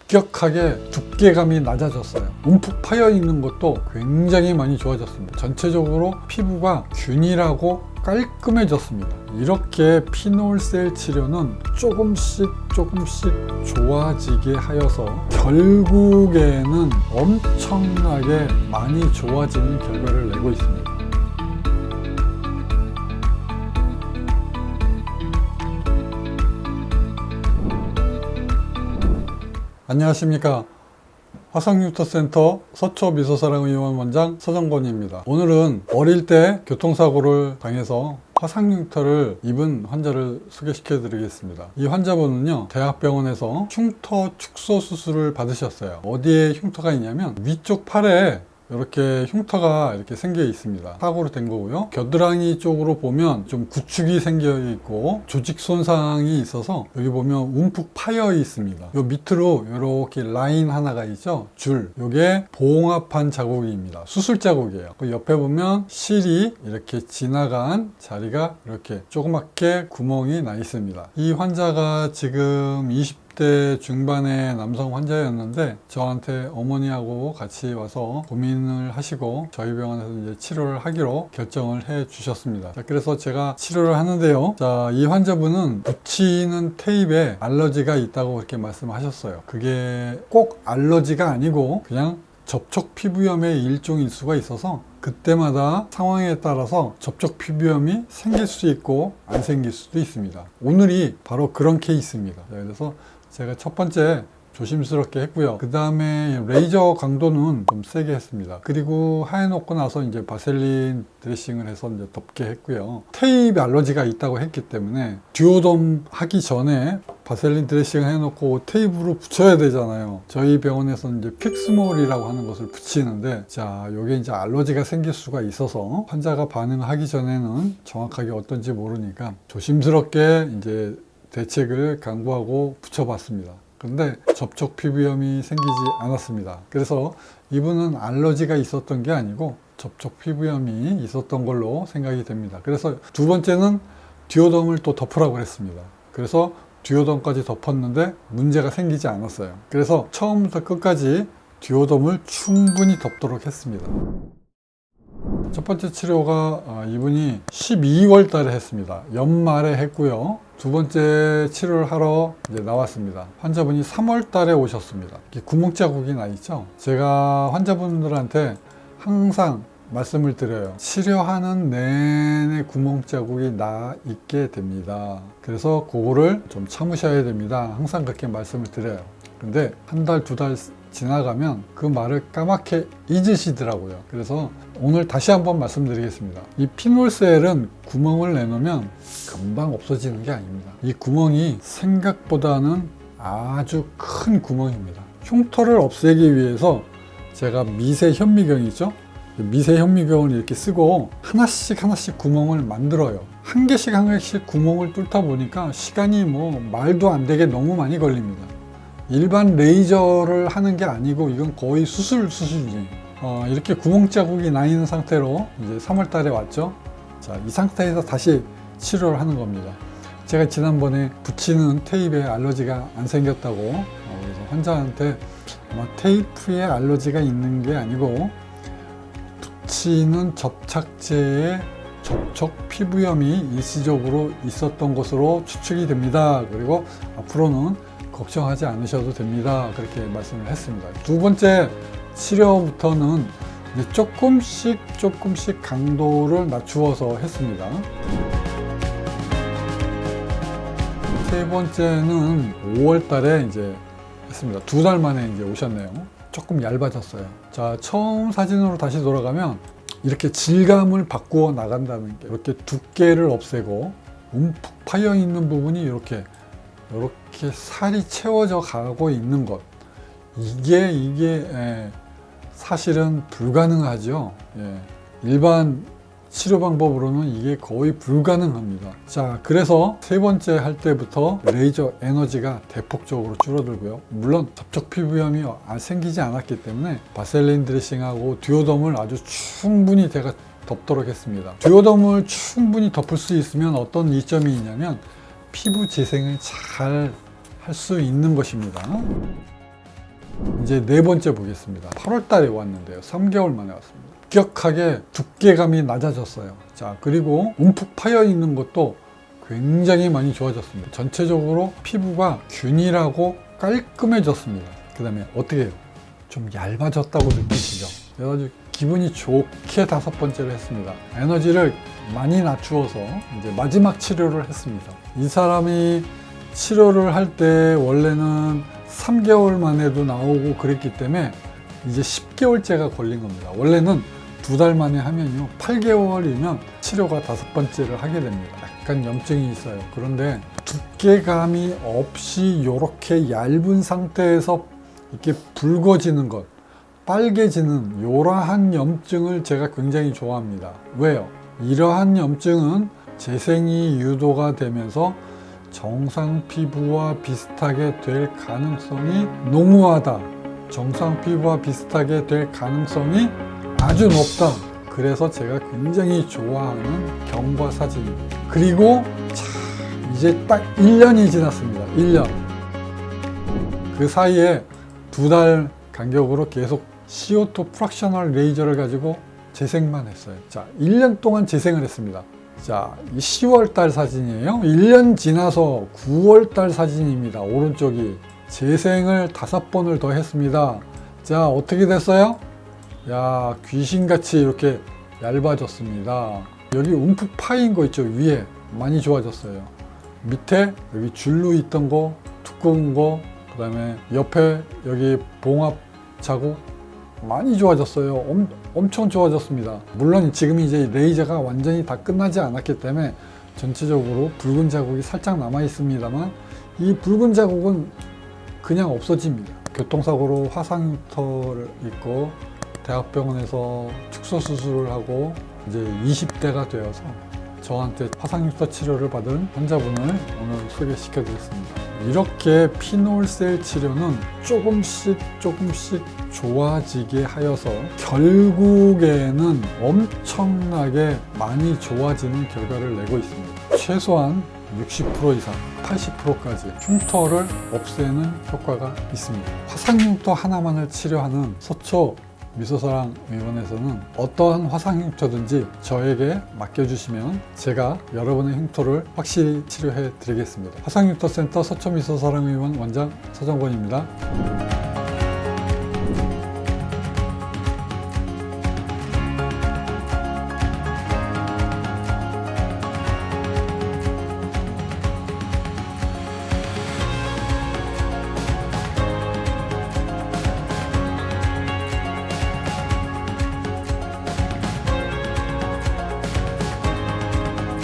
급격하게 두께감이 낮아졌어요. 움푹 파여 있는 것도 굉장히 많이 좋아졌습니다. 전체적으로 피부가 균일하고 깔끔해졌습니다. 이렇게 피놀셀 치료는 조금씩 좋아지게 하여서 결국에는 엄청나게 많이 좋아지는 결과를 내고 있습니다. 안녕하십니까. 화상흉터센터 서초미소사랑의원 원장 서정권입니다. 오늘은 어릴 때 교통사고를 당해서 화상흉터를 입은 환자를 소개시켜 드리겠습니다. 이 환자분은요, 대학병원에서 흉터 축소 수술을 받으셨어요. 어디에 흉터가 있냐면 위쪽 팔에 이렇게 흉터가 이렇게 생겨 있습니다. 사고로 된 거고요. 겨드랑이 쪽으로 보면 좀 구축이 생겨 있고 조직 손상이 있어서 여기 보면 움푹 파여 있습니다. 요 밑으로 이렇게 라인 하나가 있죠. 줄. 요게 봉합한 자국입니다. 수술 자국이에요. 그 옆에 보면 실이 이렇게 지나간 자리가 이렇게 조그맣게 구멍이 나 있습니다. 이 환자가 지금 20대 중반의 남성 환자였는데 저한테 어머니하고 같이 와서 고민을 하시고 저희 병원에서 이제 치료를 하기로 결정을 해 주셨습니다. 자, 그래서 제가 치료를 하는데요. 자, 이 환자분은 붙이는 테이프에 알러지가 있다고 그렇게 말씀하셨어요. 그게 꼭 알러지가 아니고 그냥 접촉 피부염의 일종일 수가 있어서 그때마다 상황에 따라서 접촉 피부염이 생길 수 있고 안 생길 수도 있습니다. 오늘이 바로 그런 케이스입니다. 그래서 제가 첫 번째 조심스럽게 했고요. 그 다음에 레이저 강도는 좀 세게 했습니다. 그리고 하해놓고 나서 이제 바셀린 드레싱을 해서 이제 덮게 했고요. 테이프 알러지가 있다고 했기 때문에 듀오덤 하기 전에 바셀린 드레싱을 해놓고 테이프로 붙여야 되잖아요. 저희 병원에서 이제 픽스몰이라고 하는 것을 붙이는데, 자, 요게 이제 알러지가 생길 수가 있어서 환자가 반응하기 전에는 정확하게 어떤지 모르니까 조심스럽게 이제 대책을 강구하고 붙여봤습니다. 근데 접촉 피부염이 생기지 않았습니다. 그래서 이분은 알러지가 있었던 게 아니고 접촉 피부염이 있었던 걸로 생각이 됩니다. 그래서 두 번째는 듀오덤을 또 덮으라고 했습니다. 그래서 듀오덤까지 덮었는데 문제가 생기지 않았어요. 그래서 처음부터 끝까지 듀오덤을 충분히 덮도록 했습니다. 첫 번째 치료가 이분이 12월 달에 했습니다. 연말에 했고요. 두 번째 치료를 하러 이제 나왔습니다. 환자분이 3월 달에 오셨습니다. 이렇게 구멍 자국이 나 있죠. 제가 환자분들한테 항상 말씀을 드려요. 치료하는 내내 구멍 자국이 나 있게 됩니다. 그래서 그거를 좀 참으셔야 됩니다. 항상 그렇게 말씀을 드려요. 근데 한 달, 두 달 지나가면 그 말을 까맣게 잊으시더라고요. 그래서 오늘 다시 한번 말씀드리겠습니다. 이 피놀셀은 구멍을 내놓으면 금방 없어지는 게 아닙니다. 이 구멍이 생각보다는 아주 큰 구멍입니다. 흉터를 없애기 위해서 제가 미세 현미경 있죠? 미세 현미경을 이렇게 쓰고 하나씩 구멍을 만들어요. 한 개씩 구멍을 뚫다 보니까 시간이 뭐 말도 안 되게 너무 많이 걸립니다. 일반 레이저를 하는 게 아니고 이건 거의 수술 수준이에요. 이렇게 구멍 자국이 나 있는 상태로 이제 3월 달에 왔죠. 자, 이 상태에서 다시 치료를 하는 겁니다. 제가 지난번에 붙이는 테이프에 알러지가 안 생겼다고 그래서 환자한테 아마 테이프에 알러지가 있는 게 아니고 붙이는 접착제에 접촉 피부염이 일시적으로 있었던 것으로 추측이 됩니다. 그리고 앞으로는 걱정하지 않으셔도 됩니다. 그렇게 말씀을 했습니다. 두 번째 치료부터는 이제 조금씩 강도를 낮추어서 했습니다. 세 번째는 5월 달에 이제 했습니다. 두 달 만에 이제 오셨네요. 조금 얇아졌어요. 자, 처음 사진으로 다시 돌아가면 이렇게 질감을 바꾸어 나간다는 게 이렇게 두께를 없애고 움푹 파여 있는 부분이 이렇게 살이 채워져 가고 있는 것, 이게 사실은 불가능하죠. 일반 치료 방법으로는 이게 거의 불가능합니다. 자, 그래서 세 번째 할 때부터 레이저 에너지가 대폭적으로 줄어들고요. 물론 접촉 피부염이 생기지 않았기 때문에 바셀린 드레싱하고 듀오덤을 아주 충분히 제가 덮도록 했습니다. 듀오덤을 충분히 덮을 수 있으면 어떤 이점이 있냐면 피부 재생을 잘 할 수 있는 것입니다. 이제 네 번째 보겠습니다. 8월 달에 왔는데요. 3개월 만에 왔습니다. 급격하게 두께감이 낮아졌어요. 자, 그리고 움푹 파여 있는 것도 굉장히 많이 좋아졌습니다. 전체적으로 피부가 균일하고 깔끔해졌습니다. 그 다음에 어떻게 해요? 좀 얇아졌다고 느끼시죠? 그래가지고 기분이 좋게 5번째를 했습니다. 에너지를 많이 낮추어서 이제 마지막 치료를 했습니다. 이 사람이 치료를 할 때 원래는 3개월 만에도 나오고 그랬기 때문에 이제 10개월째가 걸린 겁니다. 원래는 2달 만에 하면요, 8개월이면 치료가 5번째를 하게 됩니다. 약간 염증이 있어요. 그런데 두께감이 없이 이렇게 얇은 상태에서 이렇게 붉어지는 것, 빨개지는 이러한 염증을 제가 굉장히 좋아합니다. 왜요? 이러한 염증은 재생이 유도가 되면서 정상 피부와 비슷하게 될 가능성이 농후하다. 정상 피부와 비슷하게 될 가능성이 아주 높다. 그래서 제가 굉장히 좋아하는 경과 사진입니다. 그리고 이제 딱 1년이 지났습니다. 1년. 그 사이에 2달 간격으로 계속 CO2 프락셔널 레이저를 가지고 재생만 했어요. 자, 1년 동안 재생을 했습니다. 자, 10월 달 사진이에요. 1년 지나서 9월 달 사진입니다. 오른쪽이 재생을 5번을 더 했습니다. 자, 어떻게 됐어요? 야, 귀신같이 이렇게 얇아졌습니다. 여기 움푹 파인 거 있죠? 위에 많이 좋아졌어요. 밑에 여기 줄로 있던 거, 두꺼운 거, 그 다음에 옆에 여기 봉합 자국 많이 좋아졌어요. 엄청 좋아졌습니다. 물론 지금 이제 레이저가 완전히 다 끝나지 않았기 때문에 전체적으로 붉은 자국이 살짝 남아 있습니다만, 이 붉은 자국은 그냥 없어집니다. 교통사고로 화상 흉터를 입고 대학병원에서 축소 수술을 하고 이제 20대가 되어서 저한테 화상 흉터 치료를 받은 환자분을 오늘 소개시켜 드렸습니다. 이렇게 피놀셀 치료는 조금씩 좋아지게 하여서 결국에는 엄청나게 많이 좋아지는 결과를 내고 있습니다. 최소한 60% 이상, 80%까지 흉터를 없애는 효과가 있습니다. 화상 흉터 하나만을 치료하는 서초 미소사랑 의원에서는 어떠한 화상 흉터든지 저에게 맡겨주시면 제가 여러분의 흉터를 확실히 치료해 드리겠습니다. 화상 흉터 센터 서초 미소사랑 의원 원장 서정권입니다.